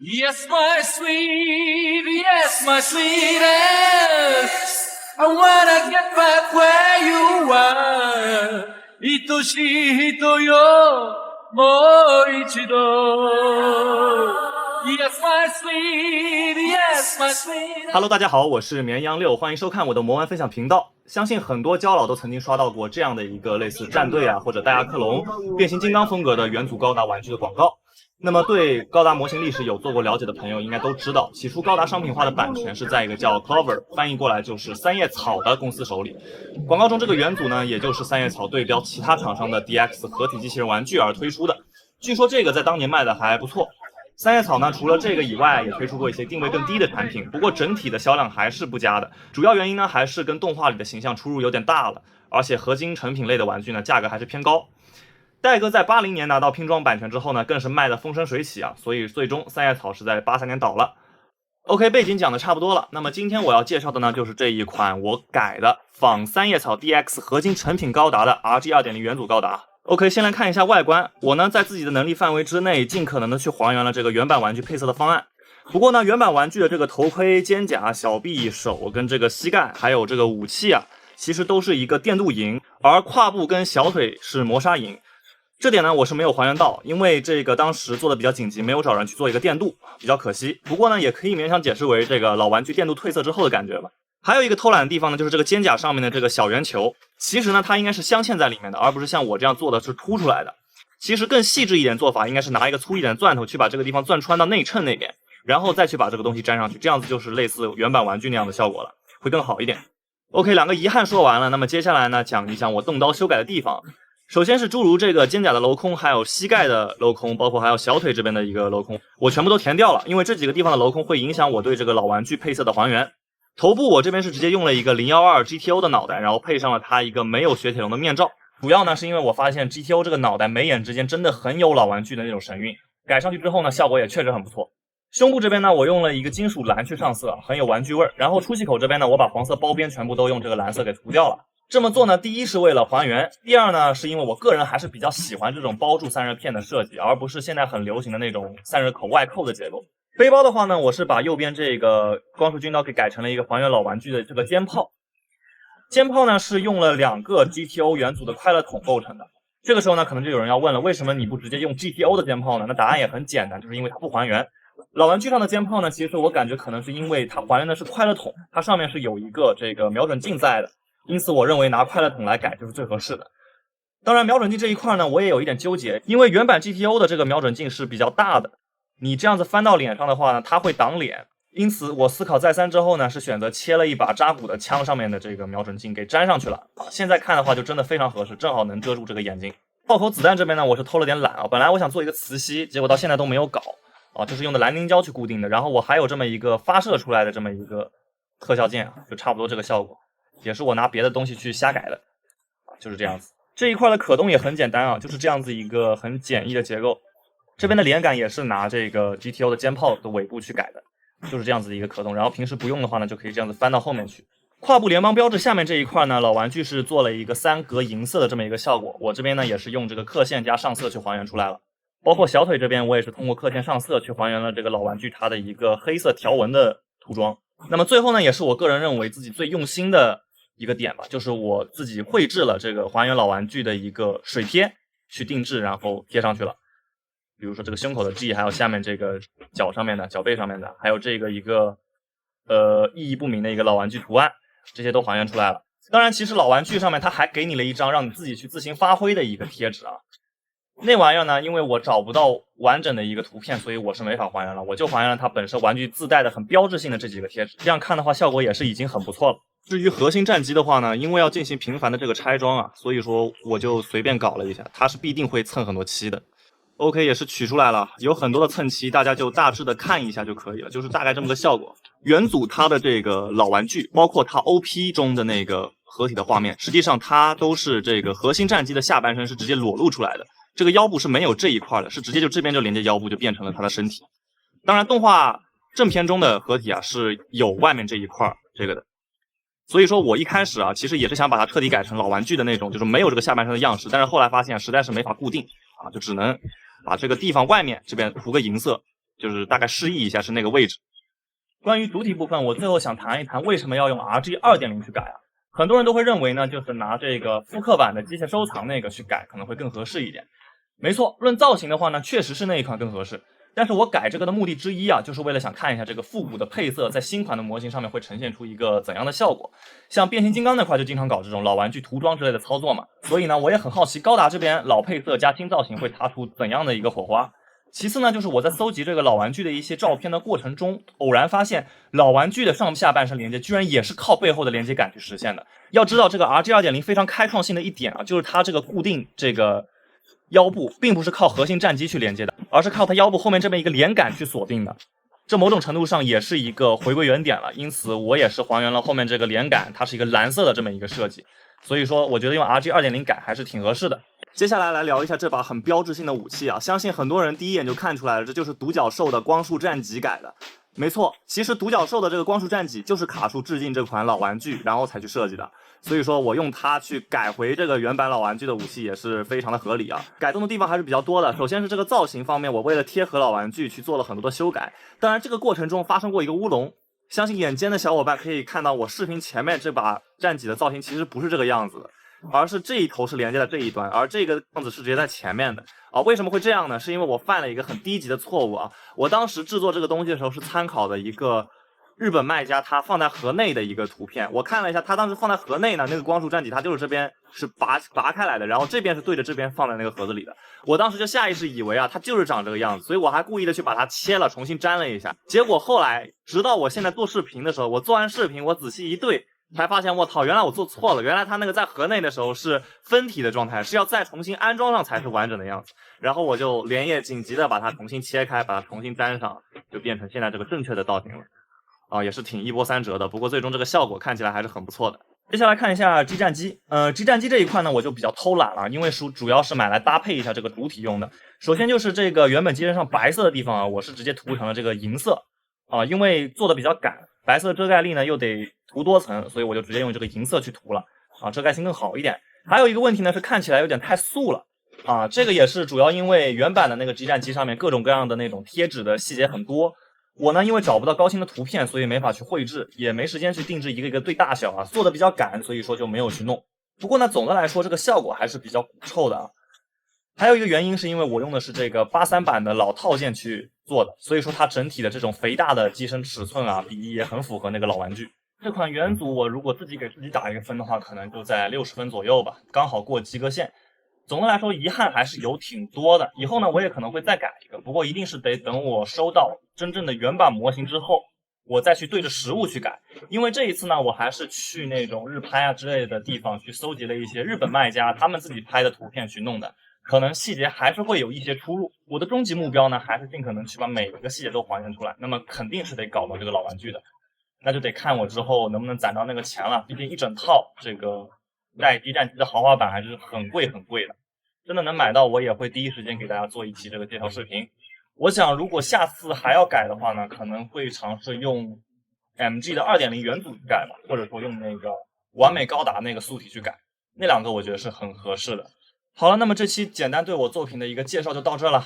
Yes, my sweet, yes, my sweetest. I wanna get back where you are. 愛しい人よ、もう一度。Yes, my sweet, yes, my sweet. Hello， 大家好，我是绵羊六，欢迎收看我的魔玩分享频道。相信很多胶老都曾经刷到过这样的一个类似战队啊或者戴亚克隆、变形金刚风格的元祖高达玩具的广告。那么对高达模型历史有做过了解的朋友应该都知道，起初高达商品化的版权是在一个叫 Clover， 翻译过来就是三叶草的公司手里。广告中这个元祖呢，也就是三叶草对标其他厂商的 DX 合体机器人玩具而推出的。据说这个在当年卖的还不错。三叶草呢，除了这个以外，也推出过一些定位更低的产品，不过整体的销量还是不佳的。主要原因呢，还是跟动画里的形象出入有点大了，而且合金成品类的玩具呢，价格还是偏高。戴哥在80年拿到拼装版权之后呢，更是卖得风生水起啊，所以最终三叶草是在83年倒了。OK， 背景讲的差不多了，那么今天我要介绍的呢，就是这一款我改的仿三叶草 DX 合金成品高达的 RG 2.0 元祖高达。OK， 先来看一下外观，我呢在自己的能力范围之内，尽可能的去还原了这个原版玩具配色的方案。不过呢，原版玩具的这个头盔、肩甲、小臂、手跟这个膝盖，还有这个武器啊，其实都是一个电镀银，而胯部跟小腿是磨砂银。这点呢我是没有还原到，因为这个当时做的比较紧急，没有找人去做一个电镀，比较可惜。不过呢，也可以勉强解释为这个老玩具电镀褪色之后的感觉吧。还有一个偷懒的地方呢，就是这个肩甲上面的这个小圆球，其实呢它应该是镶嵌在里面的，而不是像我这样做的是凸出来的。其实更细致一点做法应该是拿一个粗一点的钻头去把这个地方钻穿到内衬那边，然后再去把这个东西粘上去，这样子就是类似原版玩具那样的效果了，会更好一点。OK， 两个遗憾说完了，那么接下来呢讲一讲我动刀修改的地方。首先是诸如这个肩甲的镂空，还有膝盖的镂空，包括还有小腿这边的一个镂空，我全部都填掉了，因为这几个地方的镂空会影响我对这个老玩具配色的还原。头部我这边是直接用了一个012 GTO 的脑袋，然后配上了它一个没有雪铁龙的面罩。主要呢是因为我发现 GTO 这个脑袋眉眼之间真的很有老玩具的那种神韵，改上去之后呢，效果也确实很不错。胸部这边呢，我用了一个金属蓝去上色，很有玩具味儿。然后出气口这边呢，我把黄色包边全部都用这个蓝色给涂掉了。这么做呢，第一是为了还原，第二呢是因为我个人还是比较喜欢这种包住散热片的设计，而不是现在很流行的那种散热口外扣的结构。背包的话呢，我是把右边这个光束军刀给改成了一个还原老玩具的这个肩炮。肩炮呢是用了2个 GTO 元祖的快乐桶构成的。这个时候呢，可能就有人要问了，为什么你不直接用 GTO 的肩炮呢？那答案也很简单，就是因为它不还原。老玩具上的肩炮呢，其实我感觉可能是因为它还原的是快乐桶，它上面是有一个这个瞄准镜在的，因此我认为拿快乐桶来改就是最合适的。当然瞄准镜这一块呢，我也有一点纠结，因为原版 GTO 的这个瞄准镜是比较大的，你这样子翻到脸上的话呢，它会挡脸，因此我思考再三之后呢，是选择切了一把扎古的枪上面的这个瞄准镜给粘上去了。现在看的话就真的非常合适，正好能遮住这个眼睛。炮口子弹这边呢，我是偷了点懒啊，本来我想做一个磁吸，结果到现在都没有搞啊，就是用的蓝凝胶去固定的。然后我还有这么一个发射出来的这么一个特效键啊，就差不多这个效果，也是我拿别的东西去瞎改的啊，就是这样子。这一块的可动也很简单啊，就是这样子一个很简易的结构。这边的连杆也是拿这个 GTO 的肩炮的尾部去改的，就是这样子的一个可动。然后平时不用的话呢，就可以这样子翻到后面去。胯部联邦标志下面这一块呢，老玩具是做了一个3格银色的这么一个效果，我这边呢也是用这个刻线加上色去还原出来了。包括小腿这边我也是通过刻线上色去还原了这个老玩具它的一个黑色条纹的涂装。那么最后呢，也是我个人认为自己最用心的一个点吧，就是我自己绘制了这个还原老玩具的一个水贴去定制，然后贴上去了。比如说这个胸口的 G， 还有下面这个脚上面的脚背上面的，还有这个一个意义不明的一个老玩具图案，这些都还原出来了。当然其实老玩具上面它还给你了一张让你自己去自行发挥的一个贴纸啊。那玩意儿呢，因为我找不到完整的一个图片，所以我是没法还原了，我就还原了它本身玩具自带的很标志性的这几个贴纸。这样看的话效果也是已经很不错了。至于核心战机的话呢，因为要进行频繁的这个拆装啊，所以说我就随便搞了一下，它是必定会蹭很多漆的。OK， 也是取出来了，有很多的蹭漆，大家就大致的看一下就可以了，就是大概这么个效果。元祖它的这个老玩具，包括它 OP 中的那个合体的画面，实际上它都是这个核心战机的下半身是直接裸露出来的，这个腰部是没有这一块的，是直接就这边就连接腰部就变成了它的身体。当然动画正片中的合体啊是有外面这一块这个的，所以说我一开始啊其实也是想把它彻底改成老玩具的那种，就是没有这个下半身的样式，但是后来发现实在是没法固定啊，就只能把这个地方外面这边涂个银色，就是大概示意一下是那个位置。关于主体部分，我最后想谈一谈为什么要用 RG 2.0 去改啊？很多人都会认为呢，就是拿这个复刻版的机械收藏那个去改可能会更合适一点。没错，论造型的话呢，确实是那一款更合适。但是我改这个的目的之一啊，就是为了想看一下这个复古的配色在新款的模型上面会呈现出一个怎样的效果。像变形金刚那块就经常搞这种老玩具涂装之类的操作嘛，所以呢，我也很好奇高达这边老配色加新造型会擦出怎样的一个火花。其次呢，就是我在搜集这个老玩具的一些照片的过程中，偶然发现老玩具的上下半身连接居然也是靠背后的连接杆去实现的。要知道这个 RG 2.0 非常开创性的一点啊，就是它这个固定这个腰部并不是靠核心战机去连接的，而是靠它腰部后面这边一个连杆去锁定的。这某种程度上也是一个回归原点了，因此我也是还原了后面这个连杆，它是一个蓝色的这么一个设计。所以说，我觉得用 RG 2.0 改还是挺合适的。接下来聊一下这把很标志性的武器啊，相信很多人第一眼就看出来了，这就是独角兽的光束战戟改的。没错，其实独角兽的这个光束战戟就是卡数致敬这款老玩具，然后才去设计的。所以说我用它去改回这个原版老玩具的武器也是非常的合理啊。改动的地方还是比较多的。首先是这个造型方面，我为了贴合老玩具去做了很多的修改。当然这个过程中发生过一个乌龙，相信眼尖的小伙伴可以看到我视频前面这把战戟的造型其实不是这个样子的。而是这一头是连接在这一端，而这个样子是直接在前面的啊。为什么会这样呢？是因为我犯了一个很低级的错误啊。我当时制作这个东西的时候是参考的一个日本卖家他放在盒内的一个图片，我看了一下，他当时放在盒内呢，那个光束战戟它就是这边是拔开来的，然后这边是对着这边放在那个盒子里的。我当时就下意识以为啊，它就是长这个样子，所以我还故意的去把它切了，重新粘了一下。结果后来，直到我现在做视频的时候，我做完视频，我仔细一对。才发现我操，原来我做错了，原来它那个在盒内的时候是分体的状态，是要再重新安装上才是完整的样子。然后我就连夜紧急的把它重新切开，把它重新粘上，就变成现在这个正确的造型了。啊，也是挺一波三折的，不过最终这个效果看起来还是很不错的。接下来看一下 G 战机，G 战机这一块呢，我就比较偷懒了，因为主要是买来搭配一下这个主体用的。首先就是这个原本机身上白色的地方啊，我是直接涂成了这个银色啊，因为做的比较赶，白色遮盖力呢又得涂多层，所以我就直接用这个银色去涂了啊，遮盖性更好一点。还有一个问题呢是看起来有点太素了啊，这个也是主要因为原版的那个 G 战机上面各种各样的那种贴纸的细节很多。我呢，因为找不到高清的图片，所以没法去绘制，也没时间去定制一个一个对大小啊，做的比较赶，所以说就没有去弄。不过呢，总的来说这个效果还是比较骨臭的啊。还有一个原因是因为我用的是这个83版的老套件去做的，所以说它整体的这种肥大的机身尺寸啊，比例也很符合那个老玩具。这款元祖我如果自己给自己打一个分的话，可能就在60分左右吧，刚好过及格线。总的来说遗憾还是有挺多的，以后呢我也可能会再改一个，不过一定是得等我收到真正的原版模型之后，我再去对着实物去改。因为这一次呢我还是去那种日拍啊之类的地方去搜集了一些日本卖家他们自己拍的图片去弄的，可能细节还是会有一些出入。我的终极目标呢还是尽可能去把每一个细节都还原出来，那么肯定是得搞到这个老玩具的，那就得看我之后能不能攒到那个钱了，毕竟一整套这个带 G 战机的豪华版还是很贵很贵的，真的能买到我也会第一时间给大家做一期这个介绍视频。我想如果下次还要改的话呢，可能会尝试用 MG 的 2.0 元祖去改吧，或者说用那个完美高达那个素体去改，那两个我觉得是很合适的。好了，那么这期简单对我作品的一个介绍就到这了。